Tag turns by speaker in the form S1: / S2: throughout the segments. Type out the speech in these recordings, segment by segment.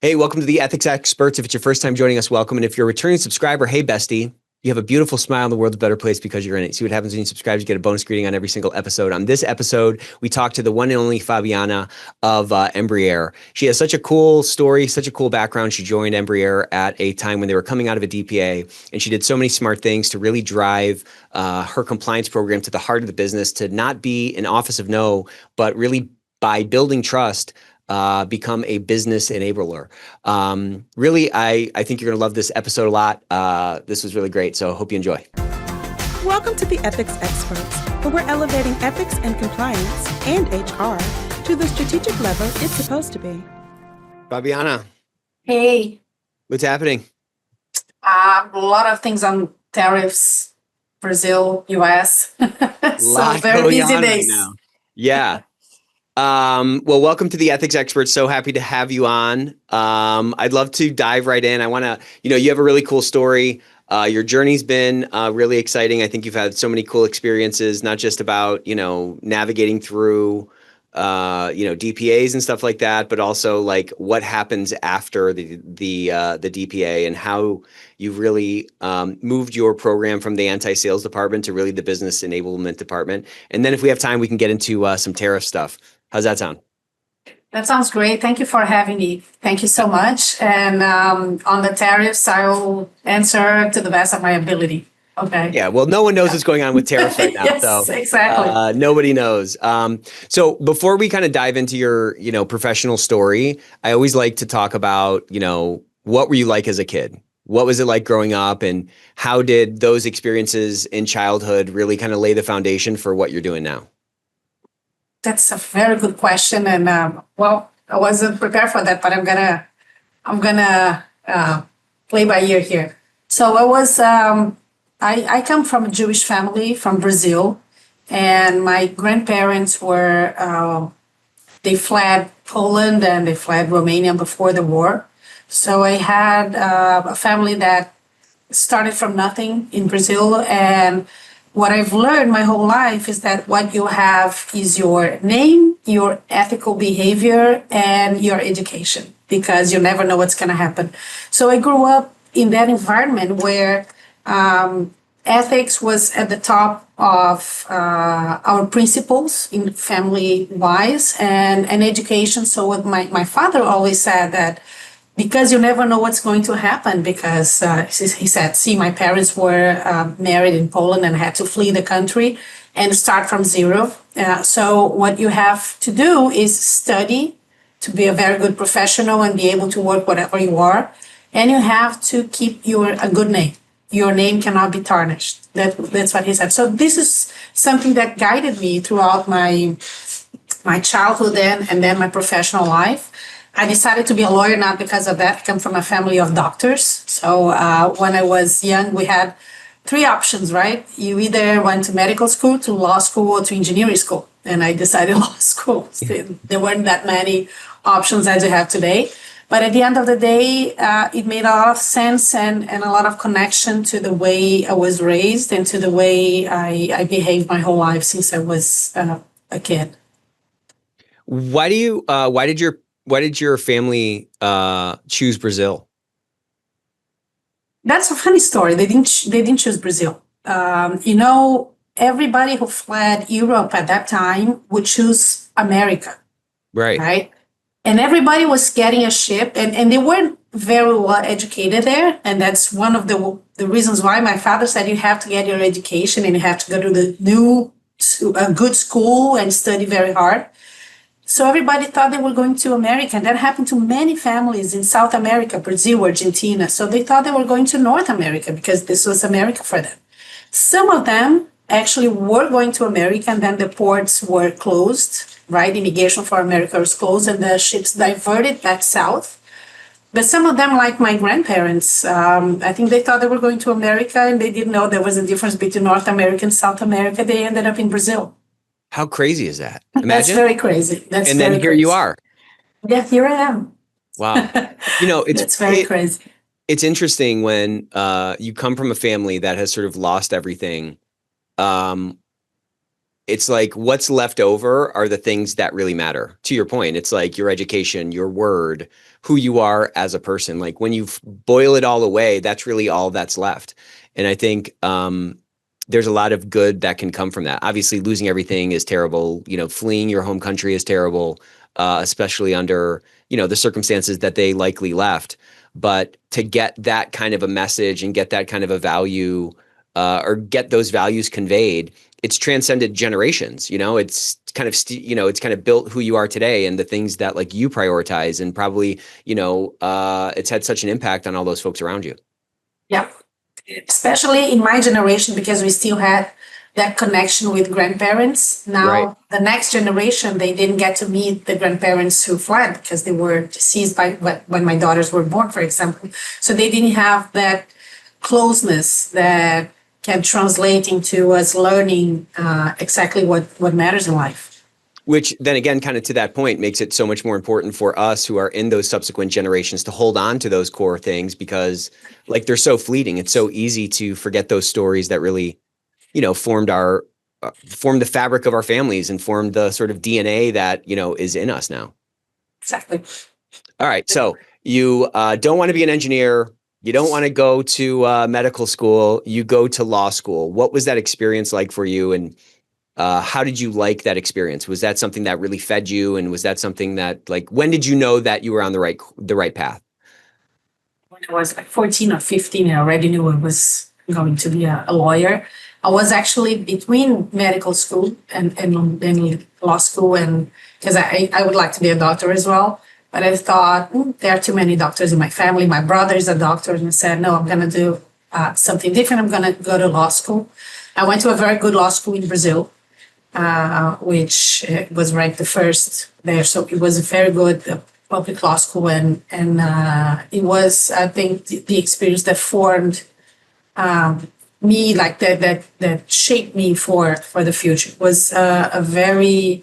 S1: Hey, welcome to the Ethics Experts. If it's your first time joining us, welcome. And if you're a returning subscriber, hey, bestie, you have a beautiful smile. The world's a better place because you're in it. See what happens when you subscribe. You get a bonus greeting on every single episode. On this episode, we talked to the one and only Fabiana of Embraer. She has such a cool story, such a cool background. She joined Embraer at a time when they were coming out of a DPA, and she did so many smart things to really drive her compliance program to the heart of the business, to not be an office of no, but really by building trust, become a business enabler. Really, I think you're going to love this episode a lot. This was really great, so I hope you enjoy.
S2: Welcome to the Ethics Experts, where we're elevating ethics and compliance and HR to the strategic level it's supposed to be.
S1: Fabiana.
S3: Hey.
S1: What's happening?
S3: A lot of things on tariffs, Brazil, US. So very busy days.
S1: Right now. Yeah. Well, welcome to the Ethics Experts. So happy to have you on. I'd love to dive right in. I want to, you have a really cool story. Your journey's been really exciting. I think you've had so many cool experiences, not just about, navigating through, DPAs and stuff like that, but also like what happens after the DPA and how you've really moved your program from the anti-sales department to really the business enablement department. And then if we have time, we can get into some tariff stuff. How's that sound?
S3: That sounds great. Thank you for having me. Thank you so much. And on the tariffs, I will answer to the best of my ability. Okay.
S1: Yeah. Well, no one knows what's going on with tariffs right now.
S3: Yes,
S1: so
S3: exactly.
S1: Nobody knows. So before we kind of dive into your, professional story, I always like to talk about, what were you like as a kid? What was it like growing up, and how did those experiences in childhood really kind of lay the foundation for what you're doing now?
S3: That's a very good question, and well, I wasn't prepared for that, but I'm gonna play by ear here. So I come from a Jewish family from Brazil, and my grandparents were they fled Poland and they fled Romania before the war. So I had a family that started from nothing in Brazil, and what I've learned my whole life is that what you have is your name, your ethical behavior, and your education, because you never know what's going to happen. So I grew up in that environment where ethics was at the top of our principles in family-wise, and education. So what my father always said that, because you never know what's going to happen, because he said, see, my parents were married in Poland and had to flee the country and start from zero. So what you have to do is study to be a very good professional and be able to work whatever you are. And you have to keep a good name. Your name cannot be tarnished. That's what he said. So this is something that guided me throughout my childhood and then my professional life. I decided to be a lawyer not because of that. I come from a family of doctors. So when I was young, we had three options, right? You either went to medical school, to law school, or to engineering school. And I decided law school. There weren't that many options as you have today. But at the end of the day, it made a lot of sense and a lot of connection to the way I was raised and to the way I behaved my whole life since I was a kid.
S1: Why did your family choose Brazil?
S3: That's a funny story. They didn't choose Brazil. Everybody who fled Europe at that time would choose America. Right. And everybody was getting a ship, and they weren't very well educated there. And that's one of the reasons why my father said you have to get your education and you have to go to a good school and study very hard. So everybody thought they were going to America, and that happened to many families in South America, Brazil, Argentina. So they thought they were going to North America because this was America for them. Some of them actually were going to America, and then the ports were closed, right? Immigration for America was closed, and the ships diverted back south. But some of them, like my grandparents, I think they thought they were going to America, and they didn't know there was a difference between North America and South America. They ended up in Brazil.
S1: How crazy is that? Imagine.
S3: That's very crazy.
S1: And then here you are.
S3: Yeah, here I am.
S1: Wow.
S3: It's very crazy.
S1: It's interesting when you come from a family that has sort of lost everything. it's like what's left over are the things that really matter. To your point, it's like your education, your word, who you are as a person. Like when you boil it all away, that's really all that's left. And I think there's a lot of good that can come from that. Obviously, losing everything is terrible. You know, fleeing your home country is terrible, especially under, you know, the circumstances that they likely left. But to get that kind of a message and get that kind of a value or get those values conveyed, it's transcended generations. You know, it's kind of, it's kind of built who you are today and the things that like you prioritize, and probably, it's had such an impact on all those folks around you.
S3: Yeah. Especially in my generation, because we still had that connection with grandparents. Now,
S1: Right.
S3: The next generation, they didn't get to meet the grandparents who fled because they were deceased by when my daughters were born, for example. So they didn't have that closeness that can translate into us learning exactly what matters in life.
S1: Which then again, kind of to that point, makes it so much more important for us who are in those subsequent generations to hold on to those core things, because like they're so fleeting. It's so easy to forget those stories that really, formed the fabric of our families and formed the sort of DNA that, is in us now.
S3: Exactly.
S1: All right. So you don't want to be an engineer. You don't want to go to medical school. You go to law school. What was that experience like for you? And how did you like that experience? Was that something that really fed you? And was that something that, like, when did you know that you were on the right path?
S3: When I was like 14 or 15, I already knew I was going to be a lawyer. I was actually between medical school and law school, and because I would like to be a doctor as well. But I thought, there are too many doctors in my family. My brother is a doctor, and I said, no, I'm going to do something different. I'm going to go to law school. I went to a very good law school in Brazil, which was ranked the first there. So it was a very good public law school, and it was, I think, the experience that formed me, like that shaped me for the future. It was a very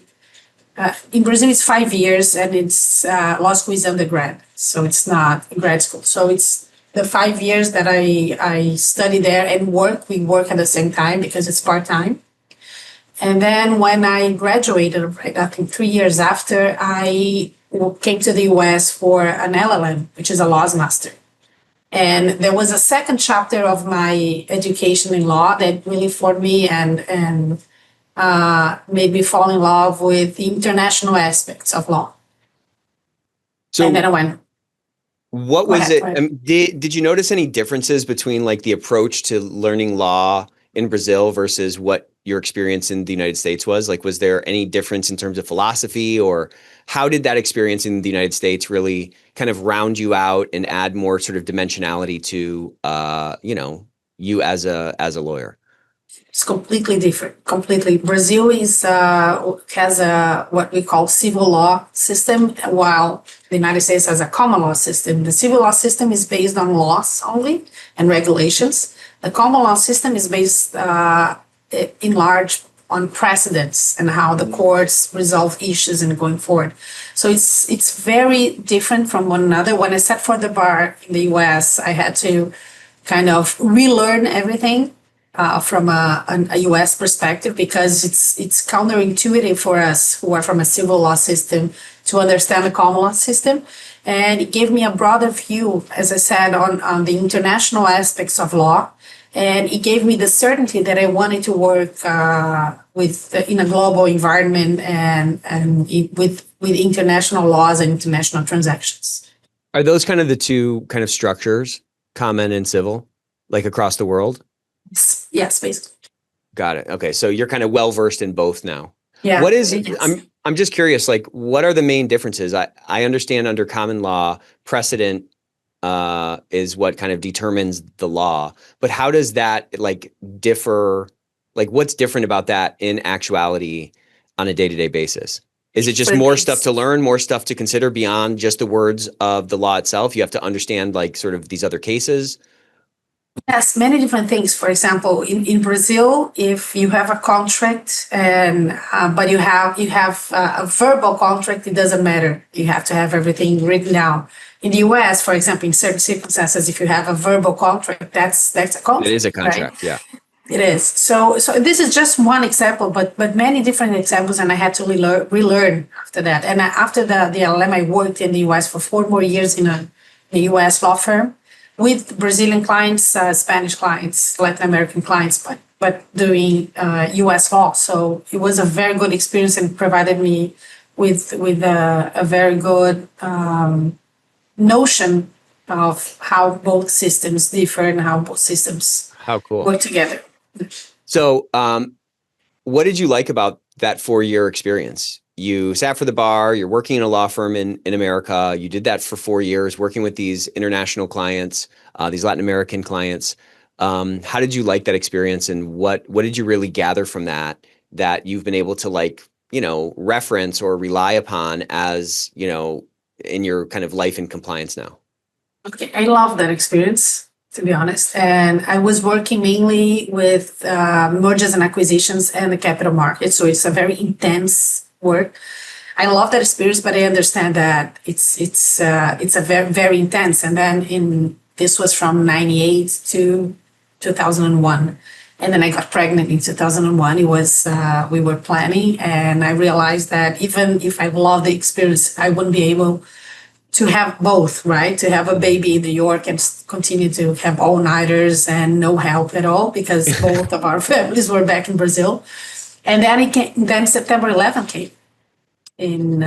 S3: in Brazil it's 5 years, and it's law school is undergrad, so it's not grad school. So it's the 5 years that I study there and work. We work at the same time because it's part-time. And then when I graduated, I think 3 years after, I came to the US for an LL.M, which is a laws master. And there was a second chapter of my education in law that really formed me and made me fall in love with the international aspects of law.
S1: So
S3: and then I went.
S1: What was it? Did you notice any differences between like the approach to learning law in Brazil versus what your experience in the United States was? Like, was there any difference in terms of philosophy, or how did that experience in the United States really kind of round you out and add more sort of dimensionality to, you as a lawyer?
S3: It's completely different. Completely. Brazil has a what we call civil law system, while the United States has a common law system. The civil law system is based on laws only and regulations. The common law system is based in large on precedents and how the courts resolve issues and going forward. So it's very different from one another. When I sat for the bar in the US, I had to kind of relearn everything from a US perspective, because it's counterintuitive for us who are from a civil law system to understand the common law system. And it gave me a broader view, as I said, on the international aspects of law. And it gave me the certainty that I wanted to work in a global environment and with international laws and international transactions.
S1: Are those kind of the two kind of structures, common and civil, like across the world?
S3: Yes, basically.
S1: Got it. Okay, so you're kind of well versed in both now.
S3: Yeah.
S1: What is?
S3: Yes.
S1: I'm just curious. Like, what are the main differences? I understand under common law, precedent is what kind of determines the law, but how does that like differ? Like, what's different about that in actuality on a day-to-day basis? Is it just more stuff to learn, more stuff to consider beyond just the words of the law itself? You have to understand like sort of these other cases.
S3: Yes, many different things. For example, in Brazil, if you have a contract and but you have a verbal contract, it doesn't matter. You have to have everything written down. In the US, for example, in certain circumstances, if you have a verbal contract, that's a contract.
S1: It is a contract,
S3: right?
S1: Yeah.
S3: It is. So this is just one example, but many different examples, and I had to relearn after that. And after the LL.M, I worked in the US for 4 more years in a US law firm with Brazilian clients, Spanish clients, Latin American clients, but doing US law. So it was a very good experience and provided me with a very good notion of how both systems differ and how both systems
S1: How cool.
S3: work together.
S1: So, what did you like about that 4-year experience? You sat for the bar, you're working in a law firm in America. You did that for 4 years, working with these international clients, these Latin American clients. How did you like that experience, and what did you really gather from that you've been able to, like, you know, reference or rely upon as, you know, in your kind of life in compliance now?
S3: Okay, I love that experience, to be honest. And I was working mainly with mergers and acquisitions and the capital market. So it's a very intense work. I love that experience, but I understand that it's a very, very intense. And then this was from 98 to 2001. And then I got pregnant in 2001. It was, we were planning, and I realized that even if I love the experience, I wouldn't be able to have both, right? To have a baby in New York and continue to have all-nighters and no help at all, because both of our families were back in Brazil. And then September 11th came in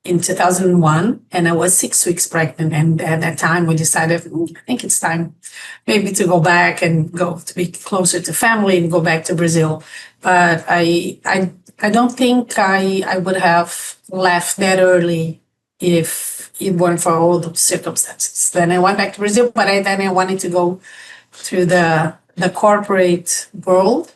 S3: 2001, and I was 6 weeks pregnant. And at that time, we decided, I think it's time maybe to go back and go to be closer to family and go back to Brazil. But I don't think I would have left that early if it weren't for all the circumstances. Then I went back to Brazil, but then I wanted to go through the corporate world.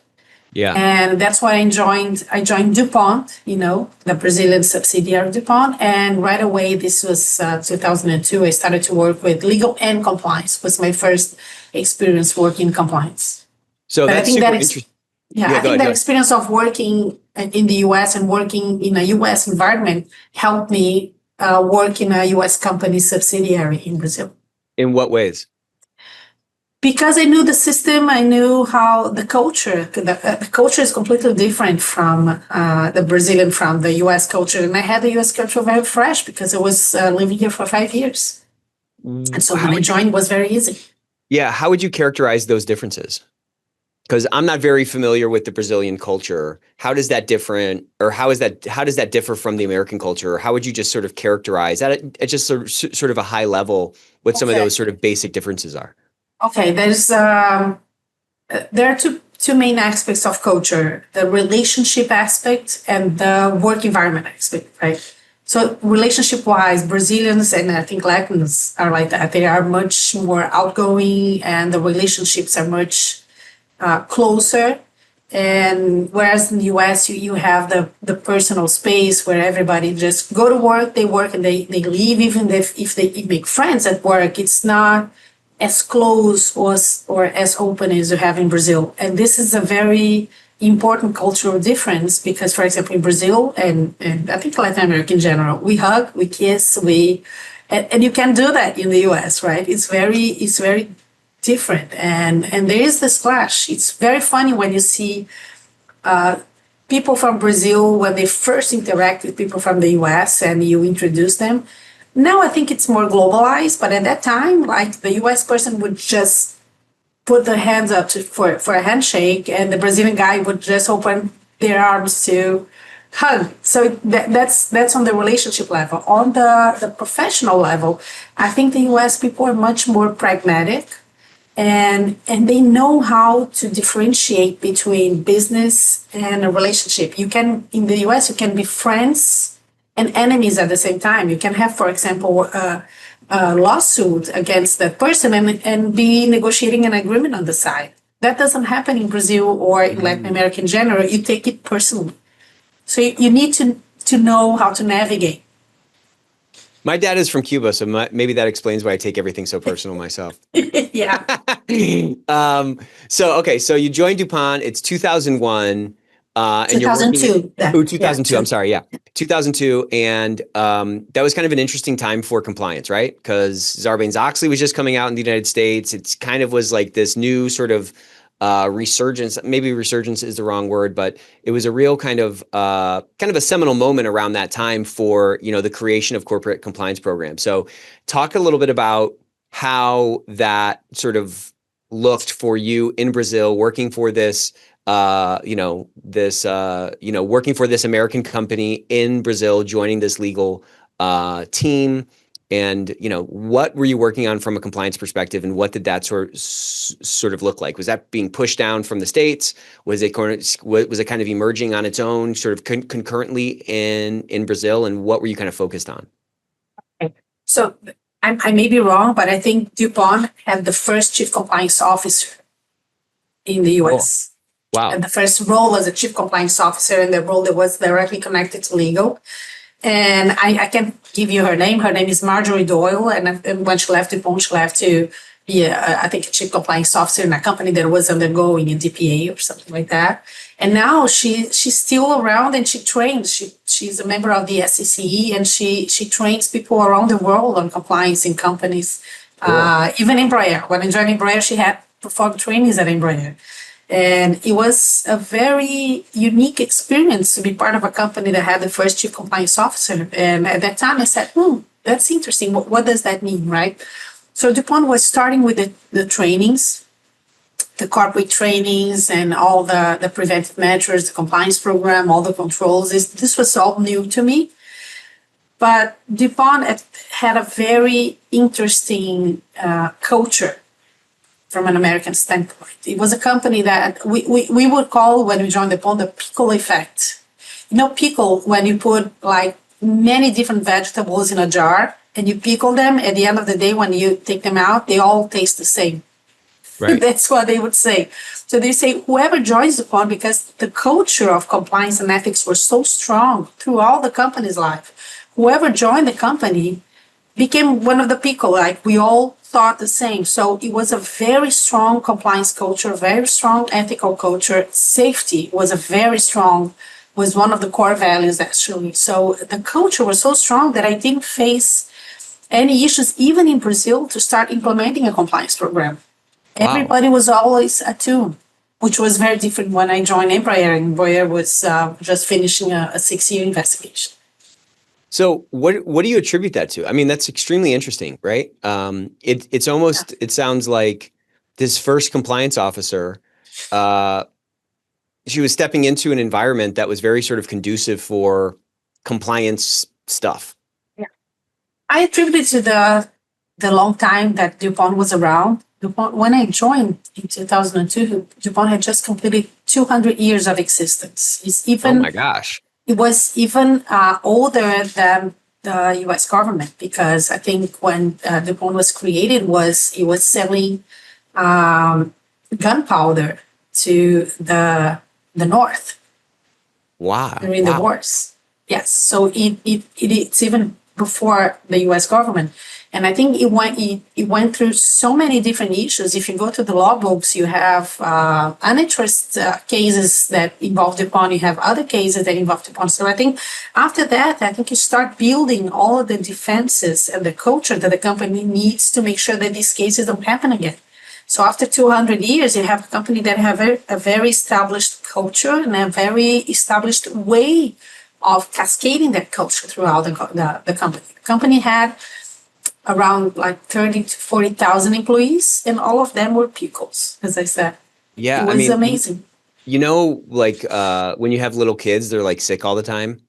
S1: Yeah.
S3: And that's why I joined DuPont, you know, the Brazilian subsidiary of DuPont. And right away, this was 2002, I started to work with legal and compliance. It was my first experience working in compliance.
S1: So
S3: But
S1: that's super interesting.
S3: Yeah, I think that experience of working in the US and working in a US environment helped me work in a US company subsidiary in Brazil.
S1: In what ways?
S3: Because I knew the system, I knew how the culture is completely different from the Brazilian, from the US culture. And I had the US culture very fresh because I was living here for 5 years. And so when I joined, it was very easy.
S1: Yeah. How would you characterize those differences? Because I'm not very familiar with the Brazilian culture. How does that how does that differ from the American culture? Or how would you just sort of characterize that at just sort of a high level what some of those sort of basic differences are?
S3: Okay, there are two main aspects of culture: the relationship aspect and the work environment aspect, right? So relationship-wise, Brazilians and I think Latins are like that. They are much more outgoing, and the relationships are much closer. And whereas in the US, you have the personal space where everybody just go to work, they work, and they leave. Even if they make friends at work, it's not as close or as open as you have in Brazil. And this is a very important cultural difference because, for example, in Brazil and I think Latin America in general, we hug, we kiss, and you can do that in the US, right? It's very different. And there is this clash. It's very funny when you see people from Brazil, when they first interact with people from the US and you introduce them. Now I think it's more globalized, but at that time, like the US person would just put their hands up for a handshake, and the Brazilian guy would just open their arms to hug. So that's on the relationship level. On the professional level, I think the US people are much more pragmatic, and they know how to differentiate between business and a relationship. In the US, you can be friends and enemies at the same time. You can have, for example, a lawsuit against that person and be negotiating an agreement on the side. That doesn't happen in Brazil or in Latin America in general. You take it personally. So you need to know how to navigate.
S1: My dad is from Cuba, so maybe that explains why I take everything so personal myself.
S3: Yeah.
S1: So you joined DuPont. It's 2001. And
S3: 2002.
S1: 2002. I'm sorry. Yeah. 2002. And that was kind of an interesting time for compliance, right? Because Sarbanes-Oxley was just coming out in the United States. It's kind of was like this new sort of resurgence. Maybe resurgence is the wrong word, but it was a real kind of a seminal moment around that time for, the creation of corporate compliance programs. So talk a little bit about how that sort of looked for you in Brazil, working for this working for this American company in Brazil, joining this legal team. And, what were you working on from a compliance perspective, and what did that sort of look like? Was that being pushed down from the States? Was it kind of emerging on its own, sort of concurrently in Brazil? And what were you kind of focused on?
S3: So I may be wrong, but I think DuPont had the first chief compliance officer in the US.
S1: Oh, wow.
S3: And the first role was a chief compliance officer, and the role that was directly connected to legal. And I can give you her name. Her name is Marjorie Doyle. And when she left DuPont, she left to be, I think, a chief compliance officer in a company that was undergoing a DPA or something like that. And now she's still around, and she trains. She's a member of the SEC, and she trains people around the world on compliance in companies. Cool. Even Embraer. When I joined Embraer, she had performed trainings at Embraer. And it was a very unique experience to be part of a company that had the first chief compliance officer. And at that time, I said, that's interesting. What does that mean, right? So DuPont was starting with the trainings, the corporate trainings, and all the preventive measures, the compliance program, all the controls. This was all new to me. But DuPont had a very interesting culture from an American standpoint. It was a company that we would call, when we joined DuPont, the pickle effect. Pickle, when you put like many different vegetables in a jar and you pickle them, at the end of the day, when you take them out, they all taste the same. Right. That's what they would say. So they say, whoever joins DuPont, because the culture of compliance and ethics were so strong throughout the company's life, whoever joined the company became one of the pickle, like we all thought the same. So it was a very strong compliance culture, very strong ethical culture. Safety was was one of the core values, actually. So the culture was so strong that I didn't face any issues, even in Brazil, to start implementing a compliance program. Wow. Everybody was always attuned, which was very different when I joined Embraer. Embraer was just finishing a 6-year investigation.
S1: So what do you attribute that to? I mean, that's extremely interesting, right? It's almost, It sounds like this first compliance officer, she was stepping into an environment that was very sort of conducive for compliance stuff.
S3: Yeah. I attribute it to the long time that DuPont was around. DuPont, when I joined in 2002, DuPont had just completed 200 years of existence.
S1: Oh my gosh.
S3: It was even older than the U.S. government, because I think when DuPont was created, it was selling gunpowder to the North.
S1: Wow!
S3: During the wars, yes. So it's even before the U.S. government. And I think it went through so many different issues. If you go to the law books, you have antitrust cases that involve DuPont, you have other cases that involve DuPont. So I think after that, you start building all of the defenses and the culture that the company needs to make sure that these cases don't happen again. So after 200 years, you have a company that have a very established culture and a very established way of cascading that culture throughout the company. The company had around like 30 to 40,000 employees, and all of them were pickles, as I said.
S1: Yeah,
S3: it was amazing.
S1: Like when you have little kids, they're like sick all the time,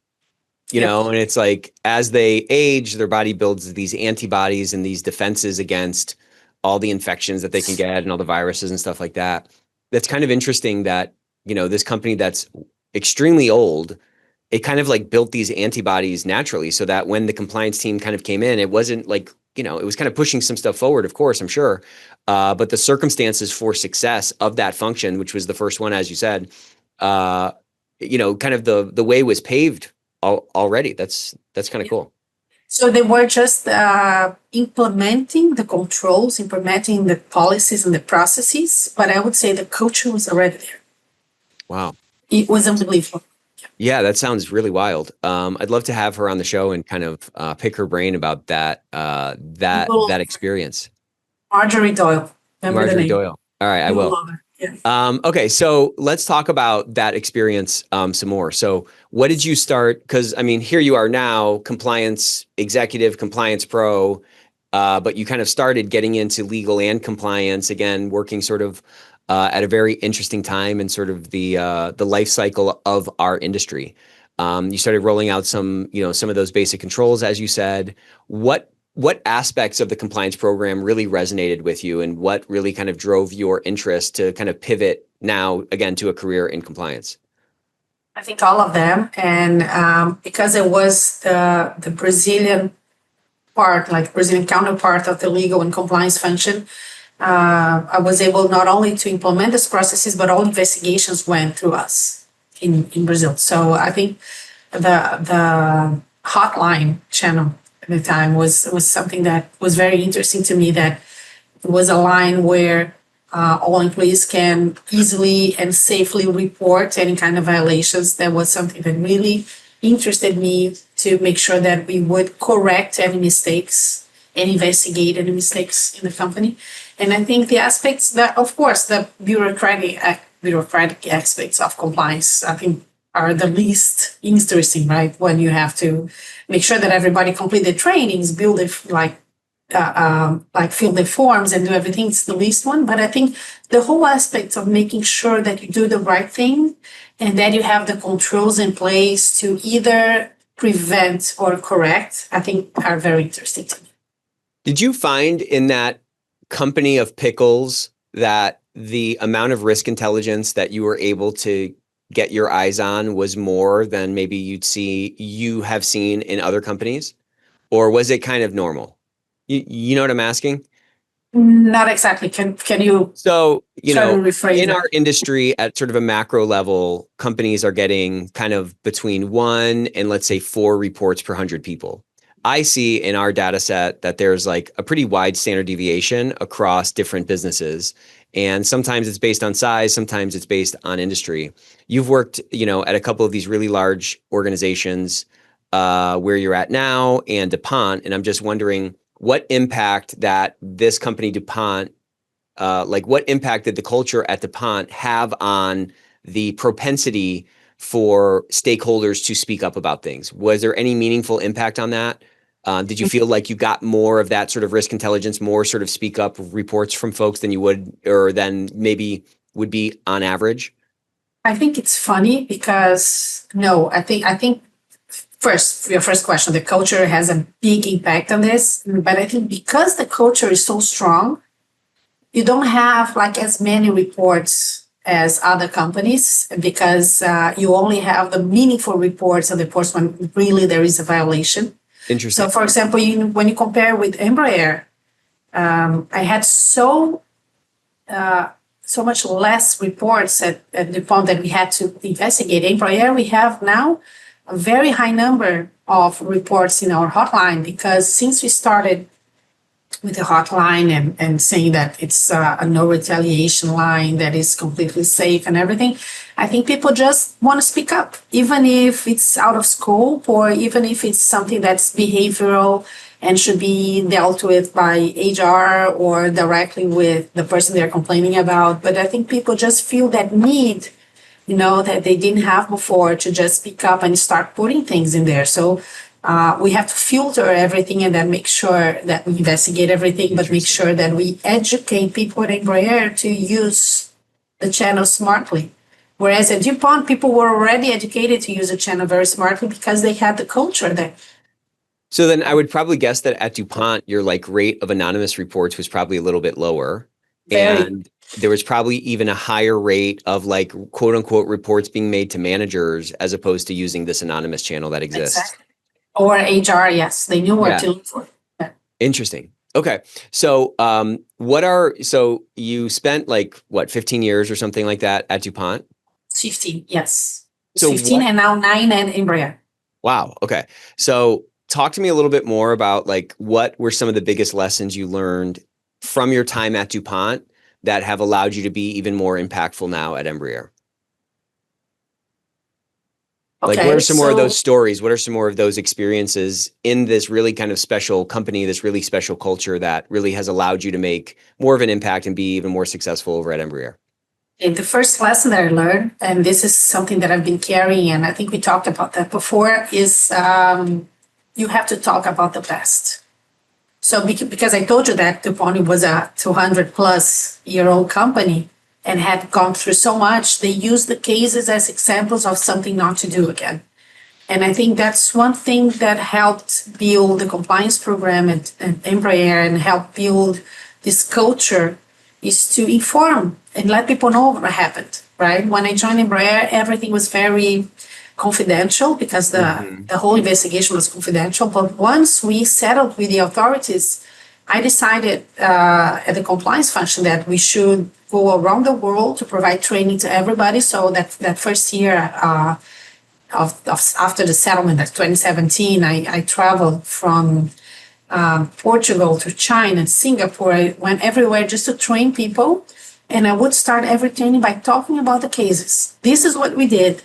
S1: and it's like as they age, their body builds these antibodies and these defenses against all the infections that they can get and all the viruses and stuff like that. That's kind of interesting that, this company that's extremely old, it kind of like built these antibodies naturally, so that when the compliance team kind of came in, it wasn't like, it was kind of pushing some stuff forward, of course, I'm sure. But the circumstances for success of that function, which was the first one, as you said, kind of the way was paved already. That's kind of cool.
S3: So they were just implementing the controls, implementing the policies and the processes, but I would say the culture was already there.
S1: Wow.
S3: It was unbelievable.
S1: Yeah, that sounds really wild. I'd love to have her on the show and kind of pick her brain about that experience.
S3: Marjorie Doyle.
S1: Marjorie Doyle. All right, I will. Okay, so let's talk about that experience some more. So what did you start? Because I mean, here you are now, compliance executive, compliance pro, but you kind of started getting into legal and compliance again, working sort of at a very interesting time in sort of the life cycle of our industry. You started rolling out some of those basic controls, as you said. What aspects of the compliance program really resonated with you, and what really kind of drove your interest to kind of pivot now again to a career in compliance?
S3: I think all of them, and because it was the Brazilian part, like Brazilian counterpart of the legal and compliance function, I was able not only to implement these processes, but all investigations went through us in Brazil. So I think the hotline channel at the time was something that was very interesting to me, that it was a line where all employees can easily and safely report any kind of violations. That was something that really interested me, to make sure that we would correct any mistakes and investigate any mistakes in the company. And I think the aspects that, of course, the bureaucratic aspects of compliance, I think, are the least interesting, right? When you have to make sure that everybody complete the trainings, build it, fill the forms and do everything, it's the least one. But I think the whole aspect of making sure that you do the right thing and that you have the controls in place to either prevent or correct, I think are very interesting to me.
S1: Did you find in that company of pickles that the amount of risk intelligence that you were able to get your eyes on was more than maybe you have seen in other companies? Or was it kind of normal? You know what I'm asking?
S3: Not exactly. Can you?
S1: So,
S3: in
S1: our industry at sort of a macro level, companies are getting kind of between 1 and let's say 4 reports per 100 people. I see in our data set that there's like a pretty wide standard deviation across different businesses. And sometimes it's based on size, sometimes it's based on industry. You've worked, at a couple of these really large organizations where you're at now and DuPont. And I'm just wondering what impact that this company DuPont, what impact did the culture at DuPont have on the propensity for stakeholders to speak up about things? Was there any meaningful impact on that? Did you feel like you got more of that sort of risk intelligence, more sort of speak up reports from folks than you would, or than maybe would be on average?
S3: I think it's funny because I think first, your first question, the culture has a big impact on this. But I think because the culture is so strong, you don't have like as many reports as other companies, because you only have the meaningful reports and the reports when really there is a violation.
S1: Interesting.
S3: So, for example, when you compare with Embraer, I had so much less reports at DuPont that we had to investigate. Embraer, we have now a very high number of reports in our hotline, because since we started with the hotline and saying that it's a no retaliation line that is completely safe and everything, I think people just want to speak up, even if it's out of scope, or even if it's something that's behavioral and should be dealt with by HR or directly with the person they're complaining about. But I think people just feel that need, that they didn't have before, to just speak up and start putting things in there. So we have to filter everything and then make sure that we investigate everything, but make sure that we educate people at Embraer to use the channel smartly. Whereas at DuPont, people were already educated to use the channel very smartly because they had the culture there.
S1: So then I would probably guess that at DuPont, your rate of anonymous reports was probably a little bit lower. And there was probably even a higher rate of quote unquote reports being made to managers as opposed to using this anonymous channel that exists.
S3: Exactly. Or HR, yes, they knew what to look for. Yeah.
S1: Interesting. Okay. So so you spent 15 years or something like that at DuPont?
S3: 15, yes.
S1: So
S3: 15 and now 9 at Embraer.
S1: Wow. Okay. So talk to me a little bit more about what were some of the biggest lessons you learned from your time at DuPont that have allowed you to be even more impactful now at Embraer? What are some more of those stories? What are some more of those experiences in this really kind of special company, this really special culture that really has allowed you to make more of an impact and be even more successful over at Embraer?
S3: And the first lesson that I learned, and this is something that I've been carrying, and I think we talked about that before, is you have to talk about the past. So because I told you that DuPont was a 200 plus year old company and had gone through so much, they used the cases as examples of something not to do again. And I think that's one thing that helped build the compliance program at Embraer and help build this culture is to inform and let people know what happened, right? When I joined Embraer, everything was very confidential because the whole investigation was confidential. But once we settled with the authorities, I decided at the compliance function that we should go around the world to provide training to everybody. So that first year after the settlement, that's 2017, I traveled from Portugal to China, Singapore. I went everywhere just to train people. And I would start every training by talking about the cases. This is what we did.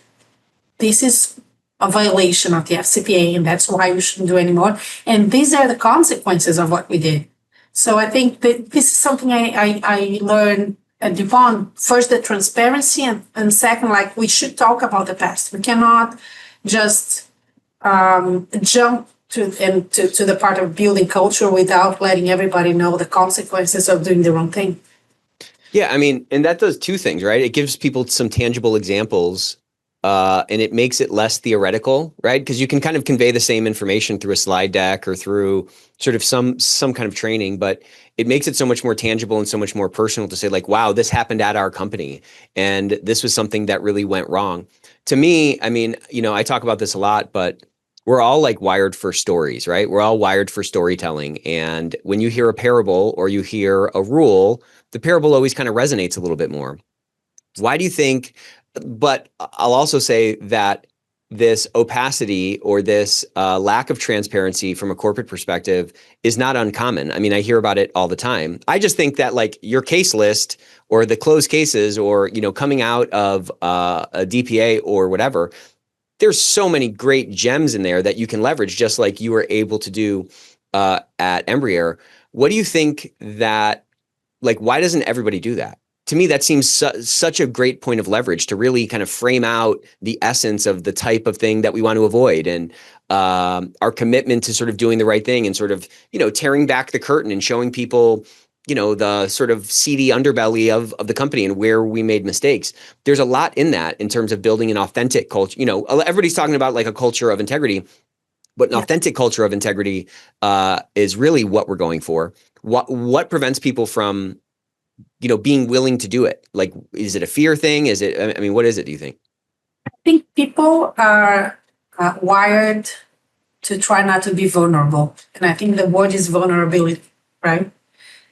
S3: This is a violation of the FCPA, and that's why we shouldn't do anymore. And these are the consequences of what we did. So I think that this is something I learned at DuPont. First, the transparency, and second, like, we should talk about the past. We cannot just jump to the part of building culture without letting everybody know the consequences of doing the wrong thing.
S1: Yeah, I mean, and that does two things, right? It gives people some tangible examples, and it makes it less theoretical, right? Because you can kind of convey the same information through a slide deck or through sort of some kind of training, but it makes it so much more tangible and so much more personal to say, like, wow, this happened at our company, and this was something that really went wrong. To me, I mean, you know, I talk about this a lot, but we're all like wired for stories, right? We're all wired for storytelling. And when you hear a parable or you hear a rule, the parable always kind of resonates a little bit more. Why do you think? But I'll also say that this opacity or this lack of transparency from a corporate perspective is not uncommon. I mean, I hear about it all the time. I just think that, like, your case list or the closed cases, or, you know, coming out of a DPA or whatever, there's so many great gems in there that you can leverage, just like you were able to do at Embraer. What do you think that, like, why doesn't everybody do that? To me, that seems such a great point of leverage to really kind of frame out the essence of the type of thing that we want to avoid, and our commitment to sort of doing the right thing, and sort of, you know, tearing back the curtain and showing people, you know, the sort of seedy underbelly of the company and where we made mistakes. There's a lot in that in terms of building an authentic culture. You know, everybody's talking about like a culture of integrity, but an authentic culture of integrity is really what we're going for. What prevents people from, you know, being willing to do it? Like, is it a fear thing? Is it, I mean, what is it, do you think?
S3: I think people are wired to try not to be vulnerable. And I think the word is vulnerability, right?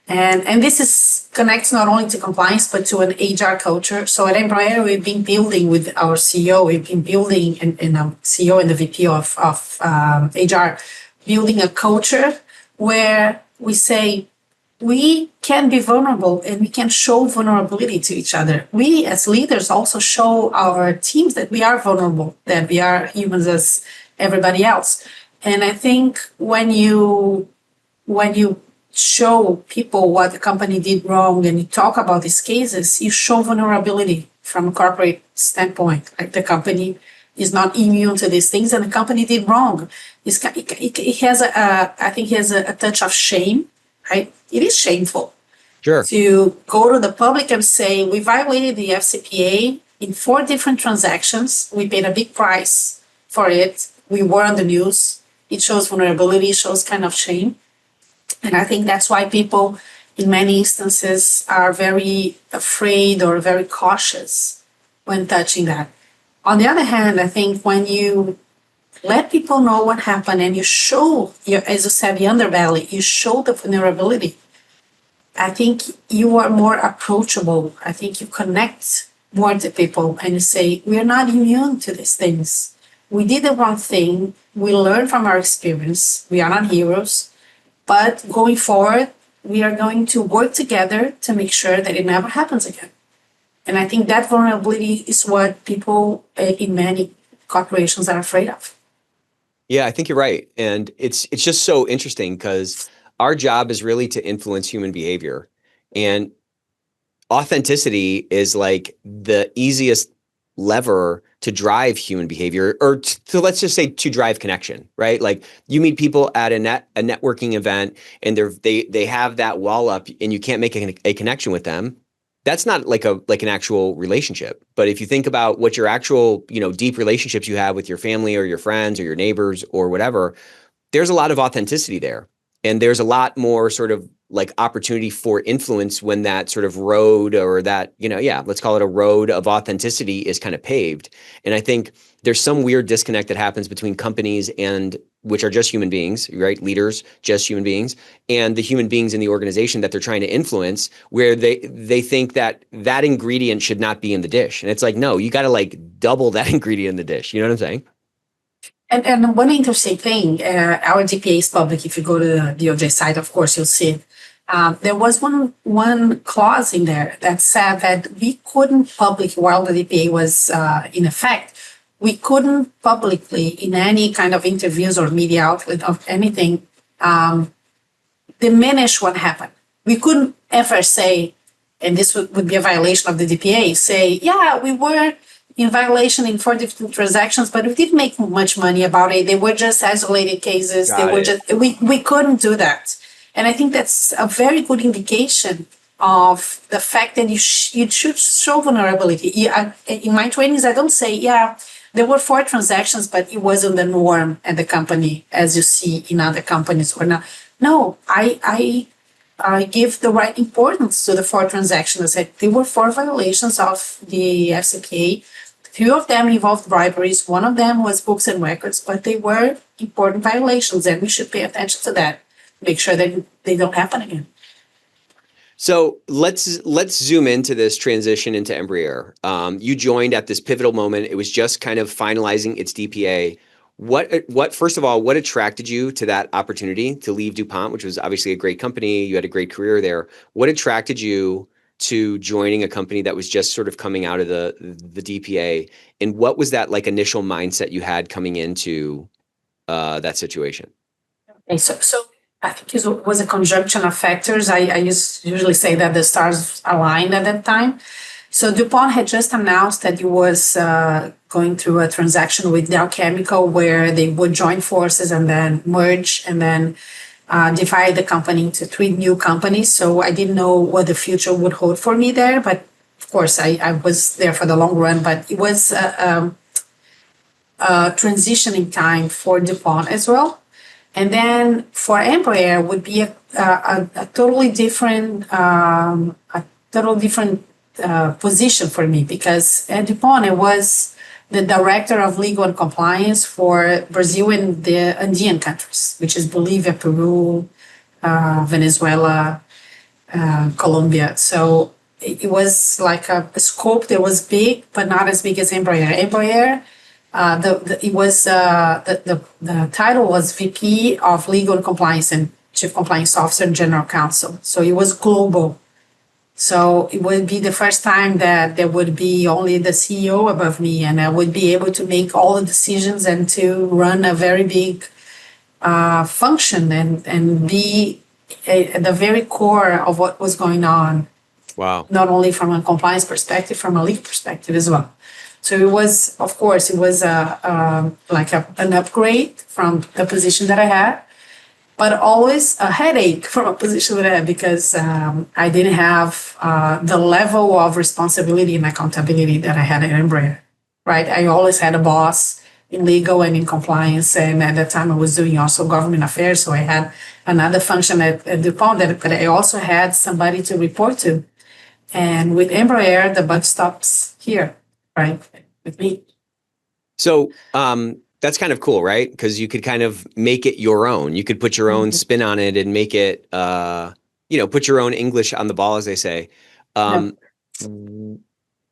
S3: And this is connects not only to compliance, but to an HR culture. So at Embraer, we've been building with our CEO, we've been building, and CEO and the VP of HR, building a culture where we say, we can be vulnerable and we can show vulnerability to each other. We as leaders also show our teams that we are vulnerable, that we are humans as everybody else. And I think when you show people what the company did wrong and you talk about these cases, you show vulnerability from a corporate standpoint. Like, the company is not immune to these things, and the company did wrong. It has I think it has a touch of shame, right? It is shameful.
S1: Sure.
S3: To go to the public and say, we violated the FCPA in 4 different transactions. We paid a big price for it. We were on the news. It shows vulnerability, it shows kind of shame. And I think that's why people in many instances are very afraid or very cautious when touching that. On the other hand, I think when you let people know what happened and you show, as you said, the underbelly, you show the vulnerability, I think you are more approachable. I think you connect more to people and you say, we're not immune to these things. We did the wrong thing. We learned from our experience. We are not heroes. But going forward, we are going to work together to make sure that it never happens again. And I think that vulnerability is what people in many corporations are afraid of.
S1: Yeah, I think you're right. And it's just so interesting because our job is really to influence human behavior. And authenticity is like the easiest lever to drive human behavior, or to let's just say to drive connection, right? Like you meet people at a networking event and they have that wall up and you can't make a connection with them. That's not like an actual relationship. But if you think about what your actual, deep relationships you have with your family or your friends or your neighbors or whatever, there's a lot of authenticity there. And there's a lot more sort of like opportunity for influence when that sort of road, or that, let's call it a road of authenticity, is kind of paved. And I think there's some weird disconnect that happens between companies, and which are just human beings, right? Leaders, just human beings, and the human beings in the organization that they're trying to influence, where they think that ingredient should not be in the dish. And it's like, no, you got to like double that ingredient in the dish. You know what I'm saying?
S3: And one interesting thing, our DPA is public. If you go to the DOJ site, of course, you'll see it. There was one clause in there that said that we couldn't publicly, while the DPA was in effect, we couldn't publicly, in any kind of interviews or media outlet of anything, diminish what happened. We couldn't ever say, and this would be a violation of the DPA, say, yeah, we were in violation in 4 different transactions, but we didn't make much money about it. They were just isolated cases. We couldn't do that. And I think that's a very good indication of the fact that you should show vulnerability. In my trainings, I don't say, there were 4 transactions, but it wasn't the norm at the company as you see in other companies or not. No, I give the right importance to the 4 transactions. I said there were 4 violations of the FCPA. 2 of them involved briberies. 1 of them was books and records, but they were important violations, and we should pay attention to that. Make sure that they don't happen again.
S1: So let's zoom into this transition into Embraer. You joined at this pivotal moment. It was just kind of finalizing its DPA. What first of all, what attracted you to that opportunity to leave DuPont, which was obviously a great company? You had a great career there. What attracted you to joining a company that was just sort of coming out of the DPA? And what was that like initial mindset you had coming into that situation?
S3: Okay, so I think it was a conjunction of factors. I usually say that the stars aligned at that time. So DuPont had just announced that it was going through a transaction with Dow Chemical, where they would join forces and then merge and then divide the company into 3 new companies. So I didn't know what the future would hold for me there, but of course I was there for the long run. But it was a transitioning time for DuPont as well. And then for Embraer would be a totally different position for me, because at DuPont I was the director of legal and compliance for Brazil and the Andean countries, which is Bolivia, Peru, Venezuela, Colombia. So it was like a scope that was big, but not as big as Embraer. Embraer, the title was VP of Legal and Compliance and Chief Compliance Officer and General Counsel. So it was global. So it would be the first time that there would be only the CEO above me, and I would be able to make all the decisions and to run a very big function and be at the very core of what was going on.
S1: Wow.
S3: Not only from a compliance perspective, from a legal perspective as well. So it was, of course, an upgrade from the position that I had, but always a headache from a position that I had, because I didn't have the level of responsibility and accountability that I had at Embraer, right? I always had a boss in legal and in compliance, and at that time I was doing also government affairs, so I had another function at DuPont, but I also had somebody to report to. And with Embraer, the buck stops here, right, with me.
S1: So that's kind of cool, right? Because you could kind of make it your own. You could put your own spin on it and make it, put your own English on the ball, as they say.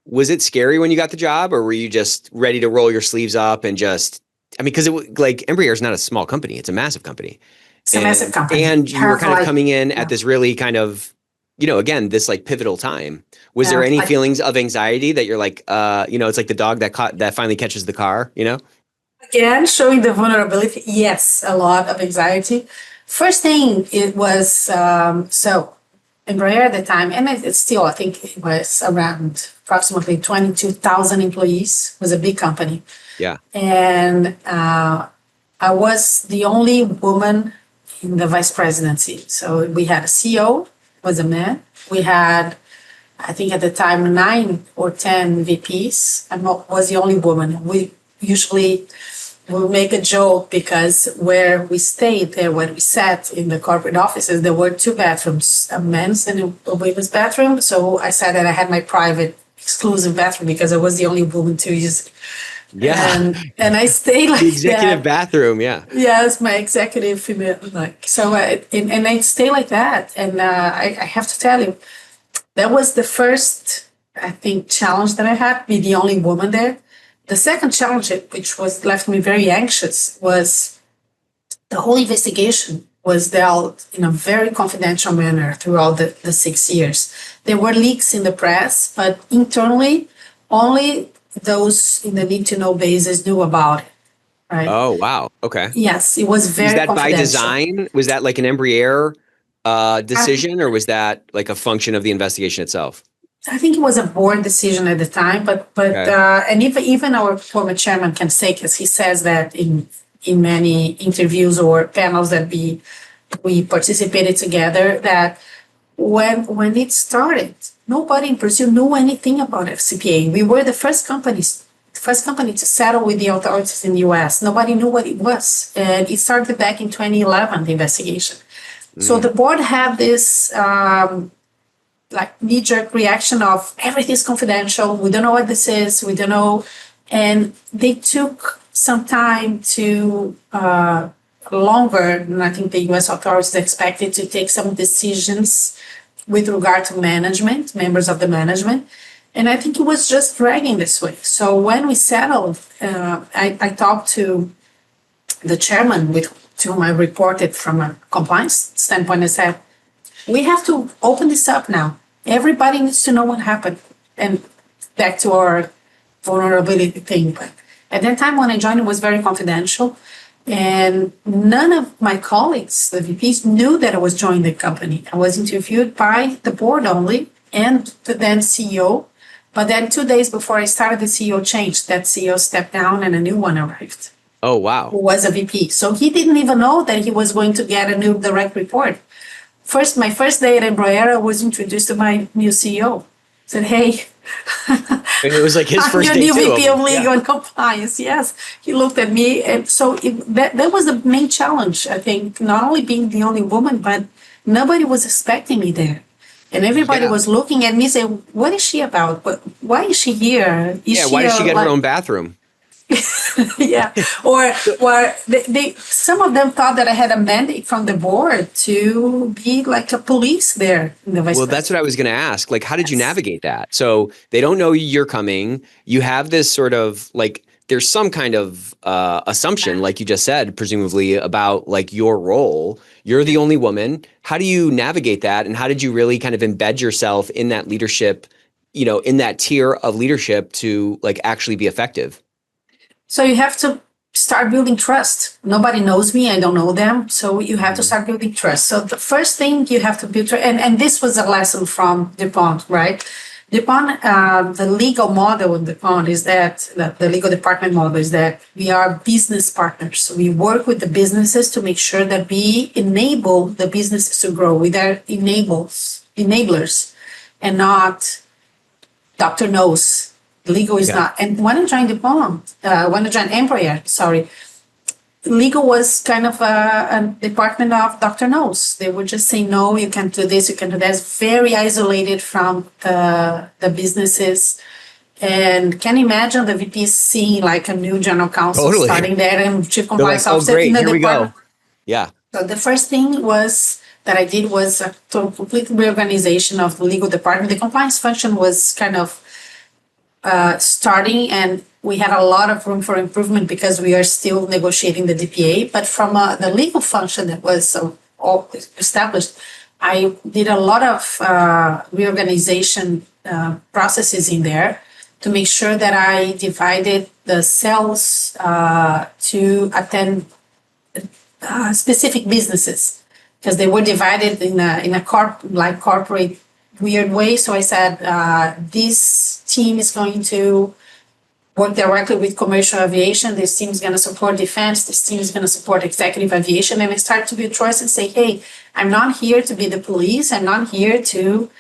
S1: Was it scary when you got the job, or were you just ready to roll your sleeves up and just, because Embraer is not a small company. It's a massive company.
S3: It's a massive company.
S1: And you were kind of coming in at this really kind of, again, this like pivotal time. Was there any feelings of anxiety that you're like, it's like the dog that finally catches the car,
S3: Again, showing the vulnerability, yes, a lot of anxiety. First thing, it was, Embraer at the time, and it's still, I think it was around approximately 22,000 employees. It was a big company.
S1: Yeah.
S3: And I was the only woman in the vice presidency. So we had a CEO, was a man. We had, I think at the time, 9 or 10 VPs. I was the only woman. We usually will make a joke because where we stayed there, when we sat in the corporate offices, there were 2 bathrooms, a men's and a women's bathroom. So I said that I had my private exclusive bathroom because I was the only woman to use it.
S1: Yeah.
S3: And I stayed like
S1: the executive
S3: that.
S1: bathroom. Yeah.
S3: Yes, my executive female, like, so and I stay like that. And I have to tell you, that was the first, I think, challenge that I had, be the only woman there. The second challenge, which was left me very anxious, was the whole investigation was dealt in a very confidential manner throughout the 6 years. There were leaks in the press, but internally, only those in the need to know basis knew about it. Right?
S1: Oh, wow. Okay.
S3: Yes, it was very
S1: Was that by
S3: confidential.
S1: design? Was that like an Embraer decision, or was that like a function of the investigation itself?
S3: I think it was a board decision at the time, but
S1: Okay.
S3: And even our former chairman can say, because he says that in many interviews or panels that we participated together, that when it started, nobody in Brazil knew anything about FCPA. We were the first company to settle with the authorities in the US. Nobody knew what it was, and it started back in 2011, the investigation. So the board had this like knee-jerk reaction of everything's confidential. We don't know what this is. We don't know. And they took some time to longer than I think the US authorities expected to take some decisions with regard to management, members of the management. And I think it was just dragging this way. So when we settled, I talked to the chairman to whom I reported from a compliance standpoint and said, we have to open this up now. Everybody needs to know what happened. And back to our vulnerability thing. But at that time when I joined, it was very confidential. And none of my colleagues, the VPs, knew that I was joining the company. I was interviewed by the board only and the then CEO. But then 2 days before I started, the CEO changed. That CEO stepped down and a new one arrived.
S1: Oh, wow.
S3: Who was a VP. So he didn't even know that he was going to get a new direct report. My first day at Embraer, I was introduced to my new CEO. Said, hey.
S1: And it was like his first day
S3: too. Your new VP of Legal
S1: Yeah.
S3: and Compliance. Yes. He looked at me. And so that was the main challenge, I think, not only being the only woman, but nobody was expecting me there. And everybody
S1: Yeah.
S3: was looking at me saying, what is she about? Why is she here?
S1: Why did she get her own bathroom?
S3: Yeah, or they some of them thought that I had a mandate from the board to be like a police there in the vice.
S1: Well, that's what I was going to ask. Like, how did you navigate that? So they don't know you're coming. You have this sort of like, there's some kind of assumption, like you just said, presumably about like your role. You're the only woman. How do you navigate that? And how did you really kind of embed yourself in that leadership, in that tier of leadership to like actually be effective?
S3: So you have to start building trust. Nobody knows me. I don't know them. So you have to start building trust. So the first thing you have to build trust, and this was a lesson from DuPont, right? DuPont, the legal model in DuPont is that, the legal department model is that we are business partners. So we work with the businesses to make sure that we enable the businesses to grow. We are enablers, and not Dr. Knows. Legal is not. And when I joined DuPont, when I joined Embraer, legal was kind of a department of Dr. Knows. They would just say, no, you can't do this, you can do that. It's very isolated from the businesses. And can you imagine the VPs seeing like a new general counsel starting there and chief compliance officer
S1: great,
S3: in the
S1: here
S3: department?
S1: We go. Yeah.
S3: So the first thing that I did was a complete reorganization of the legal department. The compliance function was kind of starting, and we had a lot of room for improvement because we are still negotiating the DPA. But from the legal function that was all established, I did a lot of reorganization processes in there to make sure that I divided the cells to attend specific businesses. because they were divided in a corporate weird way. So I said, this team is going to work directly with commercial aviation. This team is going to support defense. This team is going to support executive aviation. And I start to build trust and say, hey, I'm not here to be the police. I'm not here to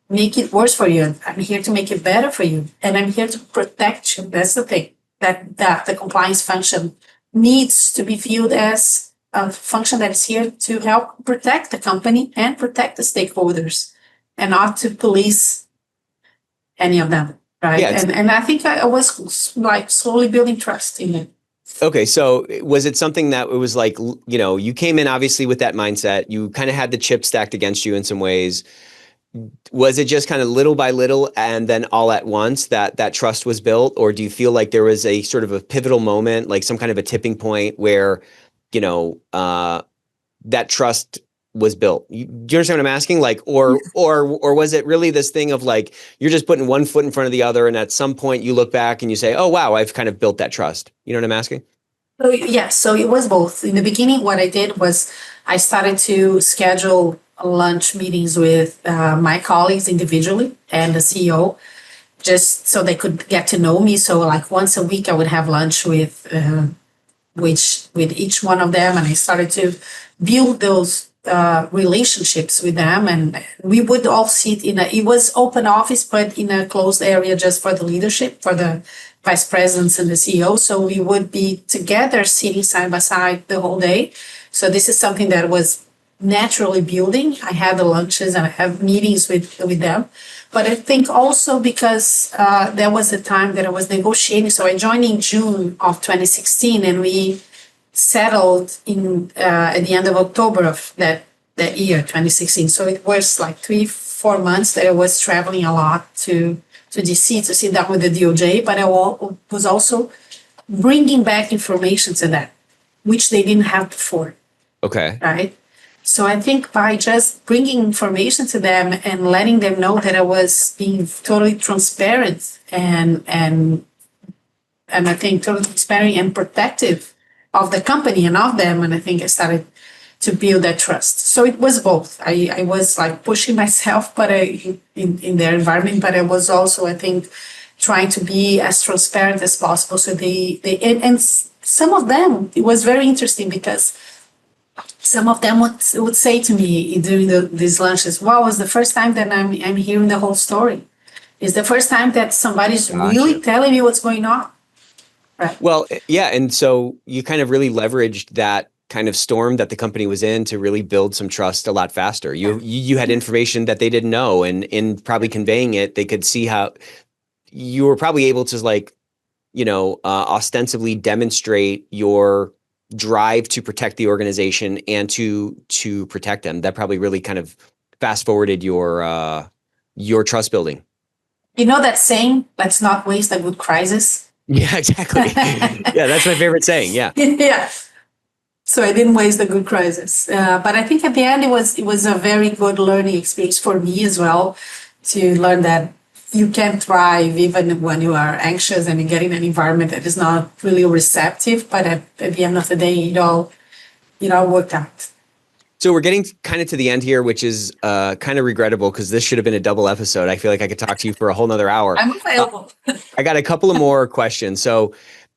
S3: make it worse for you. I'm here to make it better for you. And I'm here to protect you. That's the thing, that the compliance function needs to be viewed as a function that is here to help protect the company and protect the stakeholders, and not to police any of them. Right.
S1: Yeah,
S3: and I think I was like slowly building trust in it.
S1: Okay. So was it something that it was like, you came in obviously with that mindset, you kind of had the chip stacked against you in some ways. Was it just kind of little by little and then all at once that trust was built? Or do you feel like there was a sort of a pivotal moment, like some kind of a tipping point where, that trust was built? Do you understand what I'm asking? Like, or was it really this thing of like, you're just putting one foot in front of the other, and at some point you look back and you say, oh, wow, I've kind of built that trust. You know what I'm asking?
S3: So, yeah, so it was both. In the beginning, what I did was I started to schedule lunch meetings with my colleagues individually and the CEO, just so they could get to know me. So like once a week, I would have lunch with each one of them. And I started to build those relationships with them, and we would all sit it was open office, but in a closed area just for the leadership, for the vice presidents and the CEO. So we would be together sitting side by side the whole day. So this is something that was naturally building. I had the lunches and I have meetings with them. But I think also because there was a time that I was negotiating. So I joined in June of 2016, and we settled in at the end of October of that year, 2016. So it was like 3-4 months that I was traveling a lot to DC to sit down with the DOJ, but I was also bringing back information to them, which they didn't have before.
S1: Okay.
S3: Right. So I think by just bringing information to them and letting them know that I was being totally transparent and I think totally transparent and protective of the company and of them, and I think I started to build that trust. So it was both. I was like pushing myself, but in their environment, but I was also, I think, trying to be as transparent as possible. So they and some of them, it was very interesting because some of them would say to me during these lunches, wow, it's the first time that I'm hearing the whole story. It's the first time that somebody's really telling me what's going on. Right.
S1: Well, yeah. And so you kind of really leveraged that kind of storm that the company was in to really build some trust a lot faster. You had information that they didn't know, and in probably conveying it, they could see how you were probably able to ostensibly demonstrate your drive to protect the organization and to protect them. That probably really kind of fast forwarded your trust building.
S3: You know that saying, let's not waste a good crisis?
S1: Yeah, exactly. Yeah, that's my favorite saying. Yeah.
S3: Yeah. So I didn't waste a good crisis. But I think at the end, it was a very good learning experience for me as well, to learn that you can thrive even when you are anxious and you get in an environment that is not really receptive. But at the end of the day, it all worked out.
S1: So we're getting kind of to the end here, which is kind of regrettable because this should have been a double episode. I feel like I could talk to you for a whole nother hour.
S3: I'm available.
S1: I got a couple of more questions. So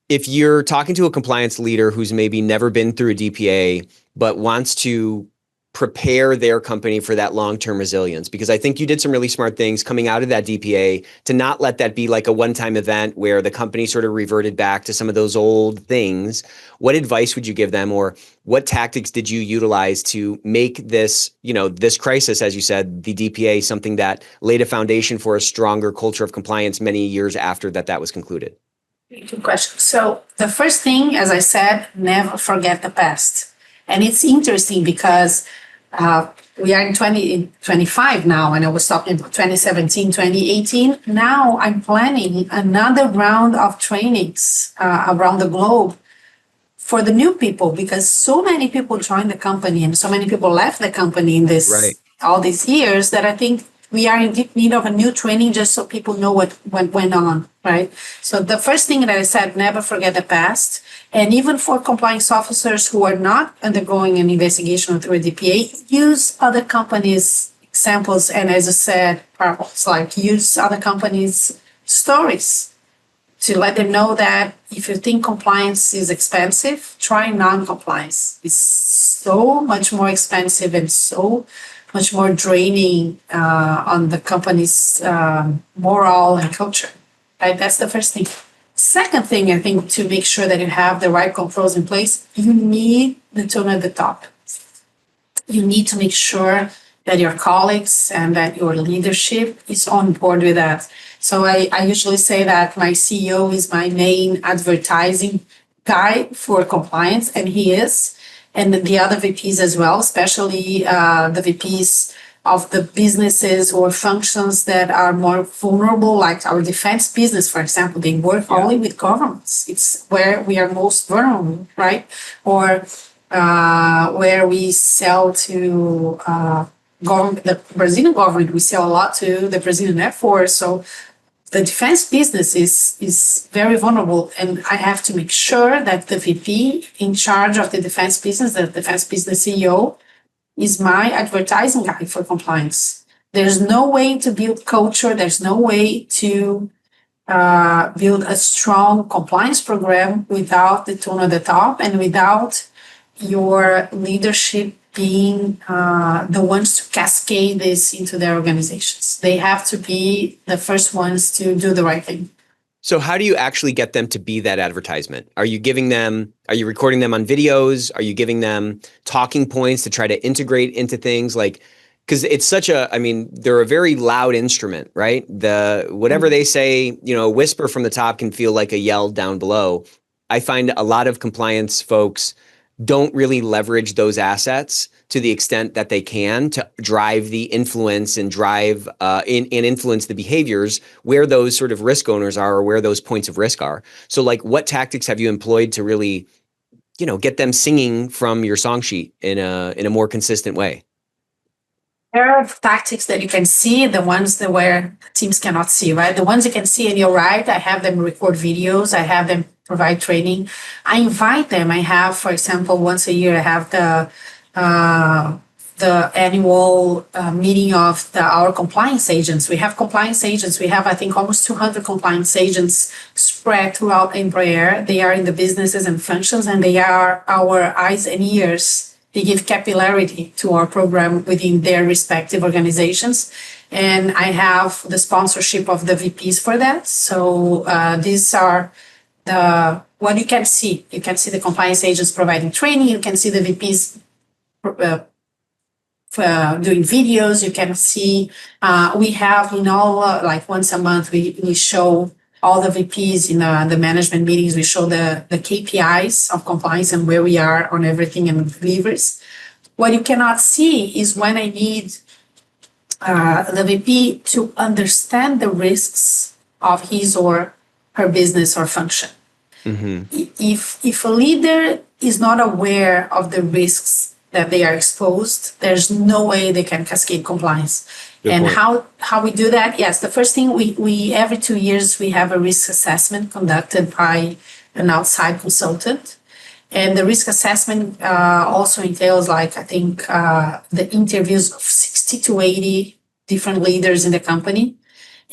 S1: if you're talking to a compliance leader who's maybe never been through a DPA, but wants to prepare their company for that long-term resilience, because I think you did some really smart things coming out of that DPA to not let that be like a one-time event where the company sort of reverted back to some of those old things. What advice would you give them, or what tactics did you utilize to make this, this crisis, as you said, the DPA, something that laid a foundation for a stronger culture of compliance many years after that was concluded?
S3: Good question. So the first thing, as I said, never forget the past. And it's interesting because we are in 2025 now, and I was talking about 2017, 2018. Now I'm planning another round of trainings around the globe for the new people, because so many people joined the company and so many people left the company in all these years, that I think we are in deep need of a new training just so people know what went on, right? So the first thing that I said, never forget the past. And even for compliance officers who are not undergoing an investigation through a DPA, use other companies' examples. And as I said, parables, like use other companies' stories to let them know that if you think compliance is expensive, try non-compliance. It's so much more expensive and so much more draining on the company's morale and culture. Right? That's the first thing. Second thing, I think, to make sure that you have the right controls in place, you need the tone at the top. You need to make sure that your colleagues and that your leadership is on board with that. So I usually say that my CEO is my main advertising guy for compliance, and he is. And the other VPs as well, especially the VPs of the businesses or functions that are more vulnerable, like our defense business, for example. They work only with governments. It's where we are most vulnerable, right? Or where we sell to the Brazilian government. We sell a lot to the Brazilian Air Force. So the defense business is very vulnerable, and I have to make sure that the VP in charge of the defense business, the defense business CEO, is my advertising guy for compliance. There's no way to build culture. There's no way to build a strong compliance program without the tone at the top and without your leadership being the ones to cascade this into their organizations. They have to be the first ones to do the right thing.
S1: So how do you actually get them to be that advertisement? Are you recording them on videos? Are you giving them talking points to try to integrate into things like, because it's they're a very loud instrument, right? Whatever they say, a whisper from the top can feel like a yell down below. I find a lot of compliance folks don't really leverage those assets to the extent that they can to drive the influence and drive and influence the behaviors where those sort of risk owners are or where those points of risk are. So like what tactics have you employed to really, get them singing from your song sheet in a more consistent way?
S3: There are tactics that you can see, the ones that where teams cannot see, right? The ones you can see, and you're right, I have them record videos, I have them provide training. I invite them. I have, for example, once a year, I have the annual meeting of our compliance agents. We have compliance agents. We have, I think, almost 200 compliance agents spread throughout Embraer. They are in the businesses and functions, and they are our eyes and ears. They give capillarity to our program within their respective organizations. And I have the sponsorship of the VPs for that. So these are what you can see. You can see the compliance agents providing training. You can see the VPs doing videos. You can see we have like once a month we show all the VPs in the management meetings. We show the KPIs of compliance and where we are on everything and deliveries. What you cannot see is when I need the VP to understand the risks of his or her business or function. Mm-hmm. If a leader is not aware of the risks that they are exposed, there's no way they can cascade compliance. Good and point. How we do that? Yes, the first thing we every 2 years we have a risk assessment conducted by an outside consultant, and the risk assessment also entails the interviews of 60 to 80 different leaders in the company.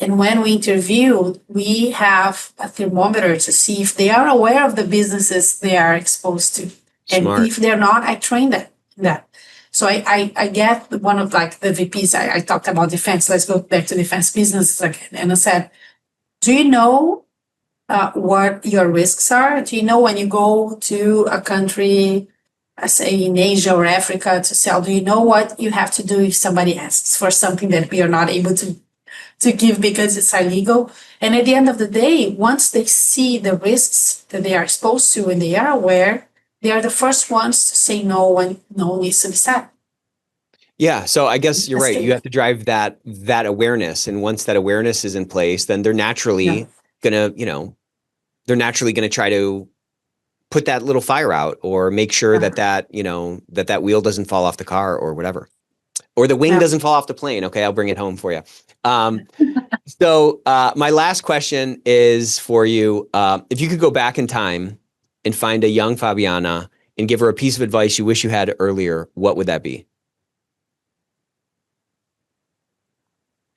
S3: And when we interview, we have a thermometer to see if they are aware of the businesses they are exposed to. And Smart. If they're not, I train them in that. So I get one of the VPs, I talked about defense. Let's go back to defense business again. And I said, do you know what your risks are? Do you know when you go to a country, say in Asia or Africa to sell, do you know what you have to do if somebody asks for something that we are not able to give because it's illegal? And at the end of the day, once they see the risks that they are exposed to and they are aware, they are the first ones to say no when no needs to be said.
S1: Yeah, so I guess you're right. You have to drive that awareness, and once that awareness is in place, then they're naturally gonna try to put that little fire out or make sure that wheel doesn't fall off the car or whatever, or the wing doesn't fall off the plane. Okay, I'll bring it home for you. So my last question is for you. If you could go back in time and find a young Fabiana and give her a piece of advice you wish you had earlier, what would that be?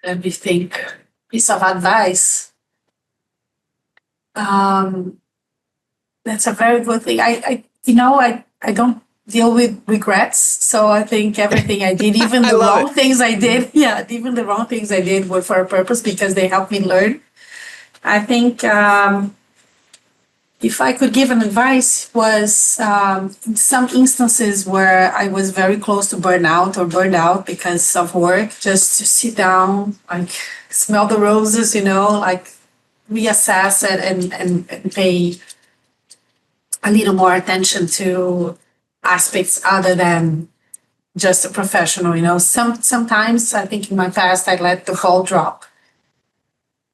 S3: Let me think. Piece of advice. That's a very good thing. I don't deal with regrets. So I think everything I did, even the wrong things I did, even the wrong things I did were for a purpose because they helped me learn. I think if I could give an advice was in some instances where I was very close to burnout or burned out because of work, just to sit down, like smell the roses, like reassess it and pay a little more attention to aspects other than just a professional. Sometimes I think in my past I let the ball drop,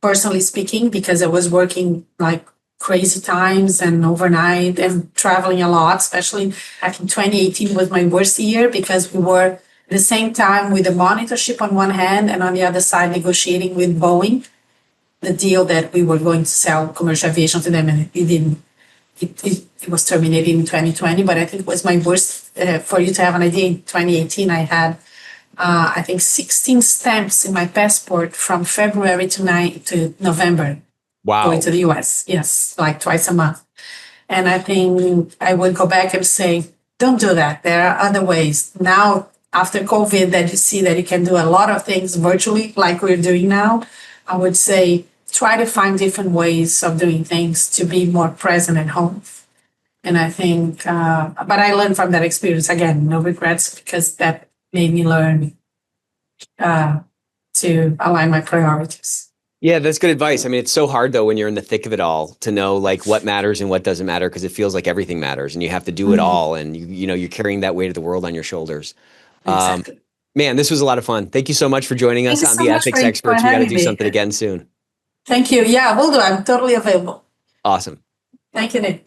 S3: personally speaking, because I was working like crazy times and overnight and traveling a lot, especially I think 2018 was my worst year because we were at the same time with the monitorship on one hand and on the other side negotiating with Boeing the deal that we were going to sell commercial aviation to them, and it didn't. It was terminated in 2020, but I think it was my worst. For you to have an idea, in 2018 I had I think 16 stamps in my passport from February to November.
S1: Wow.
S3: Going to the US, yes, like twice a month. And I think I would go back and say, don't do that. There are other ways. Now, after COVID, that you see that you can do a lot of things virtually, like we're doing now, I would say, try to find different ways of doing things to be more present at home. And I think, but I learned from that experience. Again, no regrets, because that made me learn to align my priorities.
S1: Yeah, that's good advice. I mean, it's so hard though when you're in the thick of it all to know like what matters and what doesn't matter, because it feels like everything matters and you have to do it all, and you're carrying that weight of the world on your shoulders.
S3: Exactly.
S1: Man, this was a lot of fun. Thank you so much for joining us on the Ethics Experts. We got to do something again soon.
S3: Thank you. Yeah, we'll do. I'm totally available.
S1: Awesome.
S3: Thank you, Nick.